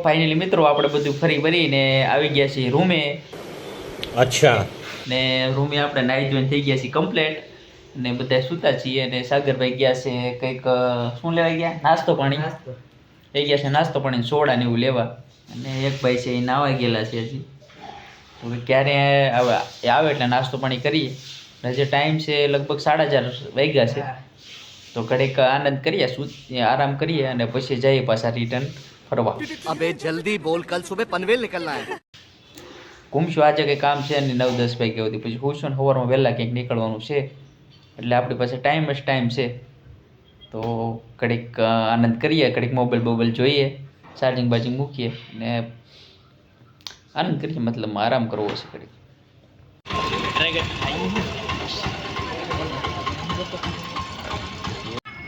Finally મિત્રો આપણે બધું ફરી ભરીને આવી ગયા છીએ રૂમે. અચ્છા. ને રૂમે આપણે નાહી ધોઈને થઈ ગયા છીએ કમ્પ્લેટ ને બધા સૂતા છીએ. અને સાગરભાઈ ગયા છે કંઈક શું લેવા ગયા? નાસ્તો પાણી થઈ ગયા છે, નાસ્તો પાણી સોડા ને એવું લેવા. અને એક ભાઈ છે એ નાવા ગયેલા છે હજી. તો ક્યારે આવે એટલે નાસ્તો પાણી કરીએ. હજી ટાઈમ છે લગભગ 4:30 વાગ્યા છે. તો ઘડીક આનંદ કરીએ, આરામ કરીએ અને પછી જઈએ પાછા રિટર્ન ફરવા. અબે જલ્દી બોલ, કલ સુબહ પનવેલ નીકળના હે. ઘૂમશું આજે કંઈ કામ છે ને 9-10 વાગ્યા સુધી, પછી હુંશું ને સવારમાં વહેલા કંઈક નીકળવાનું છે. એટલે આપણી પાસે ટાઈમ જ ટાઈમ છે. તો ઘડીક આનંદ કરીએ, ઘડીક મોબાઈલ જોઈએ, ચાર્જિંગ બાજિંગ મૂકીએ ને આનંદ કરીએ, મતલબ આરામ કરવો છે ઘડીક.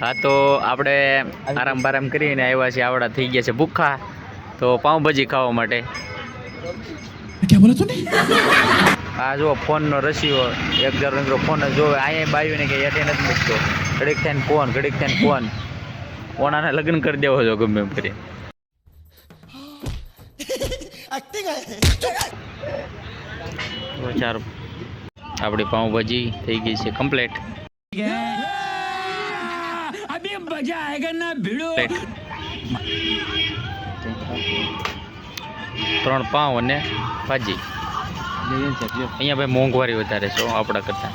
હા તો આપણે આરામ બારામ કરીને આવ્યા છીએ, આવડા થઈ ગયા છે ભૂખા. તો પાઉંભાજી ખાવા માટે. હા જો ફોનનો રસીઓ એક જરો ફોન જોવે, અહીંયા બાયું ને કે એટે નથી મૂકતો. ઘડીક થઈને ફોન ઓનાને લગ્ન કરી દેવો છો ગમે એમ કરી. ચાર આપણી પાઉંભાજી થઈ ગઈ છે કમ્પ્લીટ. મજા આયેગા ના ભીડો. 3 પાઉં અને ભાજી. અહીંયા ભાઈ મોંઘવારી વધારે છે આપણા કરતા.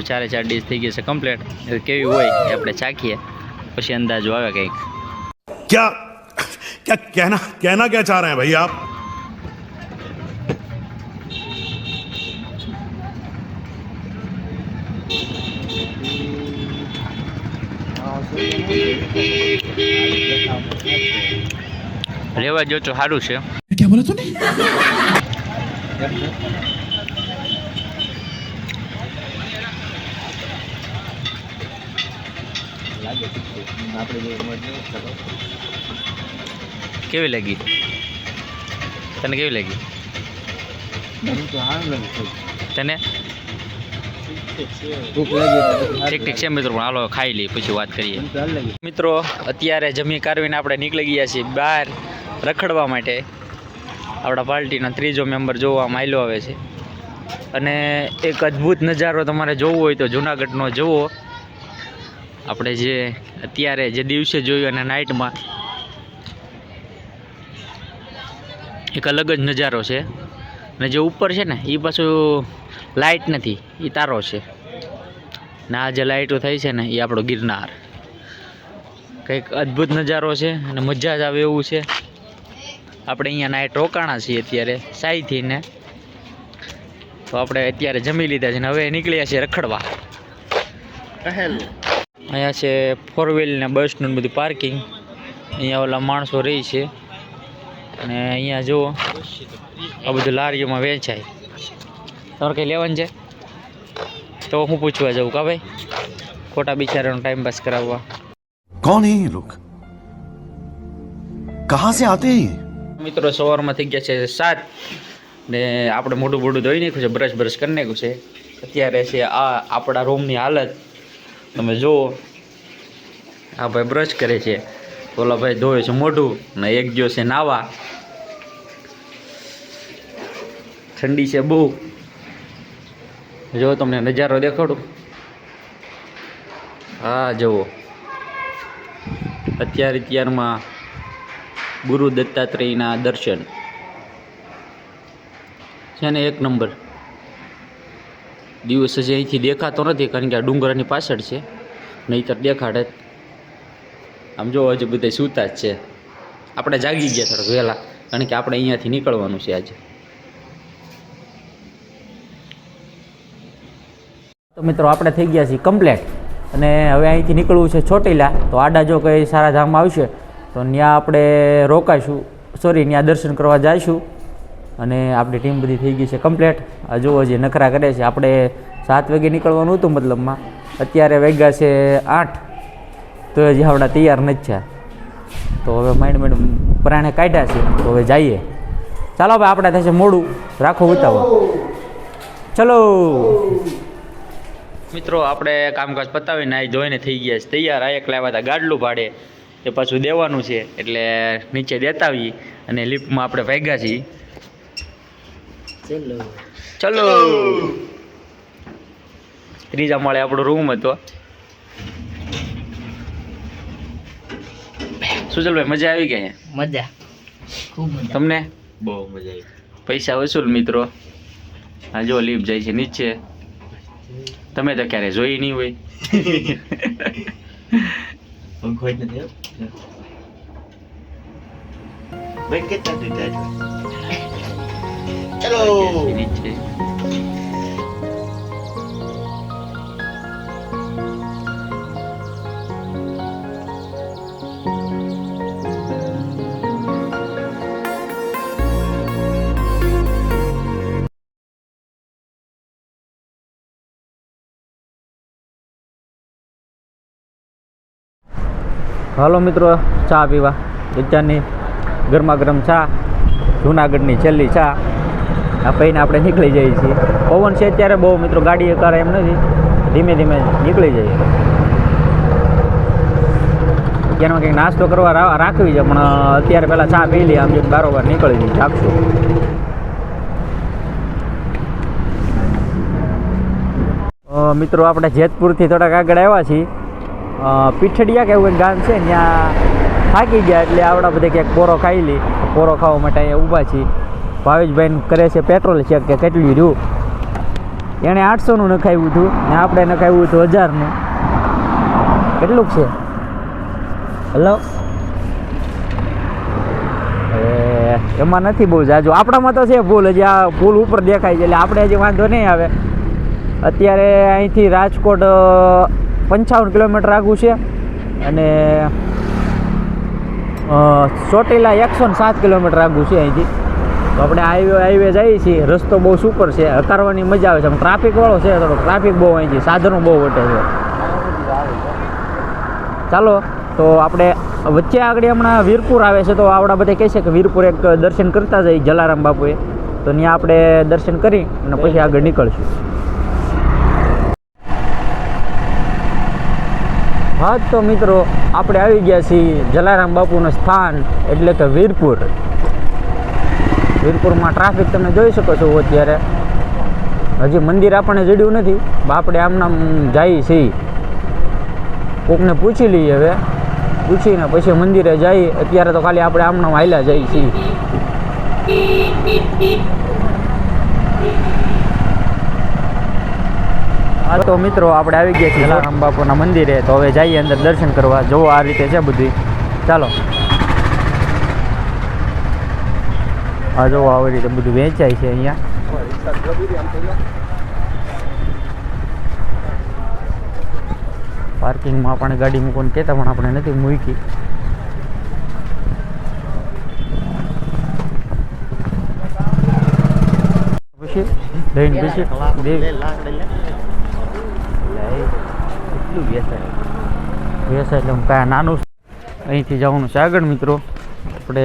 ચારે 4 ડીશ થઈ ગઈ છે કમ્પ્લીટ. કેવી હોય એ આપણે ચાખીએ પછી અંદાજો આવે કંઈક. क्या कहना क्या चाह रहे हैं भाई आप? લેવા જો તો સારું છે. क्या बोला तूने? કેવી લાગી તને? કેવી લાગી તને? ઠીક છે મિત્રો, પણ હાલો ખાઈ લઈએ પછી વાત કરીએ. મિત્રો અત્યારે જમી કારવીને આપણે નીકળી ગયા છીએ બહાર રખડવા માટે. આપણા પાર્ટીનો 3જો મેમ્બર જોવામાં આવેલો આવે છે. અને એક અદ્ભુત નજારો તમારે જોવો હોય તો જૂનાગઢનો જુઓ. આપણે જે અત્યારે જે દિવસે જોયું અને નાઇટમાં એક અલગ જ નજારો છે. અને જે ઉપર છે ને એ પાછું લાઇટ નથી, એ તારો છે. ને આ જે લાઇટો થઈ છે ને એ આપણો ગિરનાર. કંઈક અદ્ભુત નજારો છે અને મજા જ આવે એવું છે. આપણે અહીંયા નાઇટ રોકાણા છીએ અત્યારે સાઈથી ને. તો આપણે અત્યારે જમી લીધા છે ને હવે નીકળ્યા છીએ રખડવા. અહીંયા છે 4વ્હીલ ને બસનું બધું પાર્કિંગ. અહીંયા ઓલા માણસો રહી છે. અને અહીંયા જુઓ આ બધું લારીઓમાં વેચાય. તમારે કંઈ લેવાનું છે તો હું પૂછવા જાઉં કા ભાઈ? ખોટા બિચારાનો ટાઈમ પાસ કરાવવા. કોણ હે ये लोग? कहां से आते हैं? મિત્રો સવારમાં થઈ ગયા છે 7 ને આપણે મોઢું બોઢું ધોઈ નાખ્યું છે, બ્રશ કરી નાખ્યું છે. અત્યારે છે આ આપણા રૂમની હાલત તમે જુઓ. આ ભાઈ બ્રશ કરે છે, ઓલા ભાઈ ધોવે છે મોઢું ને એક ગયો છે નાવા. ઠંડી છે બહુ. જો તમને નજારો દેખાડું. હા જુઓ અત્યારમાં ગુરુ દત્તાત્રેયના દર્શન છે ને એક નંબર. દિવસ હજી અહીંથી દેખાતો નથી કારણ કે આ ડુંગરની પાછળ છે, નહીંતર દેખાડે. આમ જો હજુ બધા સૂતા જ છે. આપણે જાગી ગયા થોડાક વહેલા કારણ કે આપણે અહીંયાથી નીકળવાનું છે આજે. તો મિત્રો આપણે થઈ ગયા છીએ કમ્પ્લેટ અને હવે અહીંથી નીકળવું છે ચોટીલા. તો આડા જો કંઈ સારા ધામ આવશે તો ત્યાં આપણે રોકાઈશું, ત્યાં દર્શન કરવા જઈશું. અને આપણી ટીમ બધી થઈ ગઈ છે કમ્પ્લેટ. હજુ હજી નખરા કરે છે. આપણે 7 વાગે નીકળવાનું હતું મતલબમાં, અત્યારે વાગ્યા છે 8 તો હજી આપણા તૈયાર નથી થયા. તો હવે માઇન્ડ પ્રાણે કાઢ્યા છે તો હવે જઈએ. ચાલો ભાઈ આપણે થશે મોડું, રાખો ઉતાવળ. ચલો મિત્રો આપણે કામકાજ પતાવીને આવી ધોઈને થઈ ગયા છે તૈયાર. આ એક લાવ્યા હતા ગાડલું ભાડે, એ પાછું દેવાનું છે એટલે નીચે દેતા આવીએ અને લિફ્ટમાં આપણે ભાગ્યા છીએ. ચલો ત્રીજા માળે આપણો રૂમ હતો. સુજલભાઈ મજા આવી ગઈ? મજા ખૂબ મજા. તમને? બહુ મજા આવી. પૈસા વસૂલ મિત્રો. હા જો લિફ્ટ જાય છે નીચે. તમે તો ક્યારે જોઈ નહીં હોય. પંખો જ નથી. ભાઈ કેટલા દીધા છે? ચલો નીચે હાલો મિત્રો ચા પીવા. અત્યારની ગરમા ગરમ ચા, જુનાગઢની છેલ્લી ચા આ પીને આપણે નીકળી જઈએ છીએ. પવન છે અત્યારે બહુ મિત્રો, ગાડી કરે એમ નથી, ધીમે ધીમે નીકળી જઈએ. અત્યારમાં કંઈક નાસ્તો કરવા રાખવી છે પણ અત્યારે પહેલાં ચા પી લઈએ, આમ જો બારોબાર નીકળી જઈએ જાગશું. મિત્રો આપણે જેતપુરથી થોડાક આગળ આવ્યા છીએ. પીઠડિયા કે એવું એક ગામ છે, ત્યાં થાકી ગયા એટલે આવડા બધા ક્યાંક પોરો ખાઈ લી. પોરો ખાવા માટે અહીંયા ઊભા છીએ. ભાવેશભાઈને કરે છે પેટ્રોલ ચેક કે કેટલું રહ્યું. એણે 800નું નખાવ્યું હતું ને આપણે નખાવ્યું હતું 1000નું. કેટલુંક છે? હલો એમાં નથી બહુ જાજુ, આપણામાં તો છે ભૂલ. હજી આ પુલ ઉપર દેખાય છે એટલે આપણે હજી વાંધો નહીં આવે. અત્યારે અહીંથી રાજકોટ 55 કિલોમીટર આગું છે અને ચોટીલા 107 કિલોમીટર આગું છે અહીંથી. તો આપણે હાઈવે જઈએ છીએ. રસ્તો બહુ સુપર છે, હકારવાની મજા આવે છે. ટ્રાફિકવાળો છે થોડો, ટ્રાફિક બહુ અહીંથી, સાધનો બહુ વટે છે. ચાલો તો આપણે વચ્ચે આગળ હમણાં વીરપુર આવે છે, તો આવડા બધા કહે છે કે વીરપુર એક દર્શન કરતા જઈએ જલારામ બાપુએ. તો ત્યાં આપણે દર્શન કરી અને પછી આગળ નીકળશું. હા તો મિત્રો આપણે આવી ગયા છીએ જલારામ બાપુનું સ્થાન એટલે કે વીરપુર. વીરપુરમાં ટ્રાફિક તમે જોઈ શકો છો અત્યારે. હજી મંદિર આપણને જડ્યું નથી, આપણે આમનામ જઈએ છીએ. કોકને પૂછી લઈએ, હવે પૂછીને પછી મંદિરે જઈએ. અત્યારે તો ખાલી આપણે આમનામ હાલ્યા જઈએ છીએ. હા તો મિત્રો આપણે આવી ગયા છીએ જલારામ બાપુના મંદિરે. તો હવે જઈએ અંદર દર્શન કરવા. જો આ રીતે છે બધું. ચાલો આ જો આવી રીતે બધું વેચાય છે અહીંયા. પાર્કિંગમાં આપણે ગાડી મૂકવાનું કહેતા પણ આપણે નથી મૂકી. પછી લઈને પછી એટલું વેસાય એટલે હું કાંઈ નાનું અહીંથી જવાનું છે આગળ મિત્રો. આપણે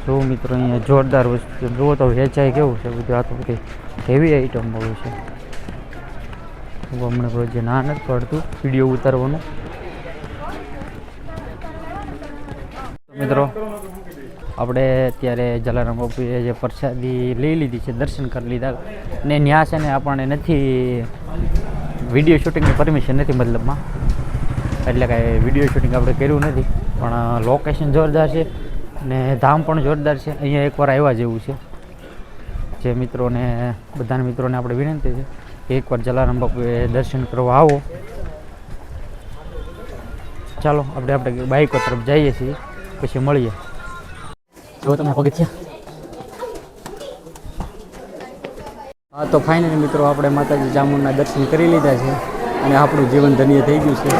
જો મિત્રો અહીંયા જોરદાર વસ્તુ જુઓ તો વેચાય કેવું છે બધું. આ તો બધી હેવી આઈટમ બહુ છે. હમણાં કોઈ જે ના નથી પડતું વિડીયો ઉતારવાનું. મિત્રો આપણે અત્યારે જલારામ બાપુએ જે પ્રસાદી લઈ લીધી છે, દર્શન કરી લીધા ને ત્યાં છે ને આપણને નથી વિડીયો શૂટિંગની પરમિશન નથી મતલબમાં, એટલે કાંઈ વિડીયો શૂટિંગ આપણે કર્યું નથી. પણ લોકેશન જોરદાર છે ને ધામ પણ જોરદાર છે. અહીંયા એકવાર આવ્યા જેવું છે. જે મિત્રોને બધાના મિત્રોને આપણે વિનંતી છે કે એકવાર જલારામ બાપુએ દર્શન કરવા આવો. ચાલો આપણે બાઈકો તરફ જઈએ છીએ, પછી મળીએ. જો તમે પગથિયા. હા તો ફાઇનલી મિત્રો આપણે માતાજી ચામુંડના દર્શન કરી લીધા છે અને આપણું જીવન ધન્ય થઈ ગયું છે.